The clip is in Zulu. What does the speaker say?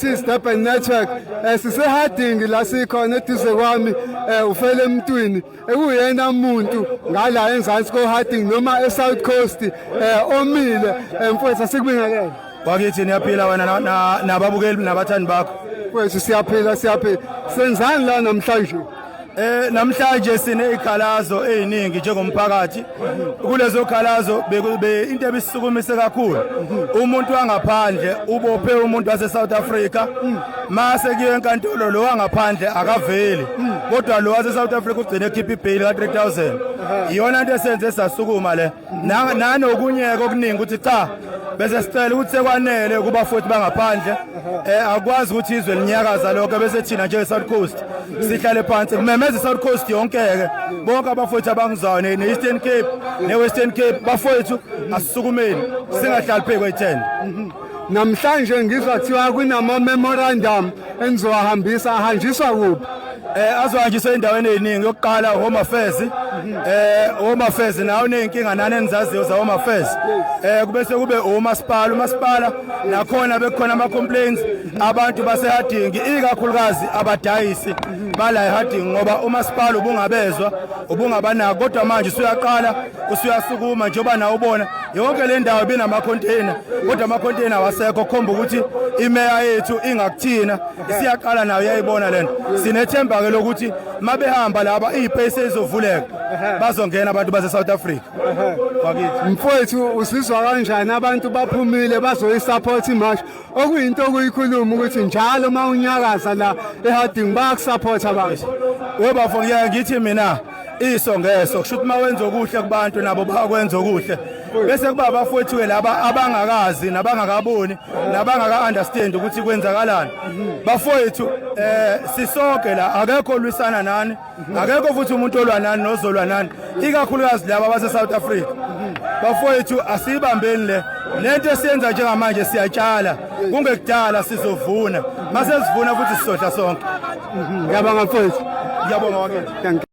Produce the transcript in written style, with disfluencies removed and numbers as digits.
Durban Network sisehadingi la sikhona eduze kwami ufele emntwini ekuyena umuntu ngala enzansi kohadingi noma eSouth Coast omile mfowethu asikubingelele wakithi niyaphila wena nababukeli nabathandi bakho mfowethu siyaphila senzani la namhlanje namhlanje sine ikhalazo eziningi njengomphakathi kulezo khalazo into ebisisukumise kakhulu umuntu wangaphandle ubophe umuntu wase South Africa mase kuye enkantolo lo wangaphandle akaveli kodwa lo wase South Africa ugcine ekhipha ibail ka 3000 iyona into esenze sasukuma le nanokunyeka okuningi ukuthi cha bese sicela ukuthi sekwanele kuba futhi bangaphandle akwazi ukuthi izwe linyakaza lokho bese thina nje South Coast sihlale phansi kumemeza South Coast yonke ke bonke abafowethu abangizayo ne-Eastern Cape ne-Western Cape bafowethu asisukumeni singahlali phe kwethenda namhlanje ngizwa kuthiwa kunama memorandum enizowahambisa ahanjiswa kuphi azohanjiswa endaweni eziningi yokuqala Home Affairs Home Affairs nawo nenkinga nani enizaziyo za Home Affairs kubese kube umasipala nakhona bekhona ama complaints abantu basehadingi ikakhulukazi abadayisi bala ehadingi ngoba umasipala ubungabezwa ubungabanako kodwa manje usuyaqala usuyasukuma njengoba nawo ubona yonke le ndawo binama container kodwa ama container awasekho khomba ukuthi imeya yethu ingakuthina siyaqala nayo yayibona lento sinethemba ke lokuthi mabehamba laba ipace ezovuleka bazongena abantu base South Africa wakithi mfowethu usizwa kanjani abantu baphumile bazoyisupport imarch okuyinto okuyikhuluma ukuthi njalo mawunyakaza la ehadingi bayakusupport abantu webafo ngithi mina isongeso kusho ukuthi mawenza okuhle kubantu nabo bakwenza okuhle bese kuba abafowethu laba abangakazi nabangakaboni nabangaka understand ukuthi kwenzakalani bafowethu sisonke la akekho olwisana nani akekho futhi umuntu olwa nani nozolwa nani ikakhulukazi laba base South Africa bafowethu asibambeni lento esiyenza njengamanje siyatshala kungekudala sizovuna mase sivuna futhi sisodla sonke ngiyabonga mfowethu ngiyabonga wakithi.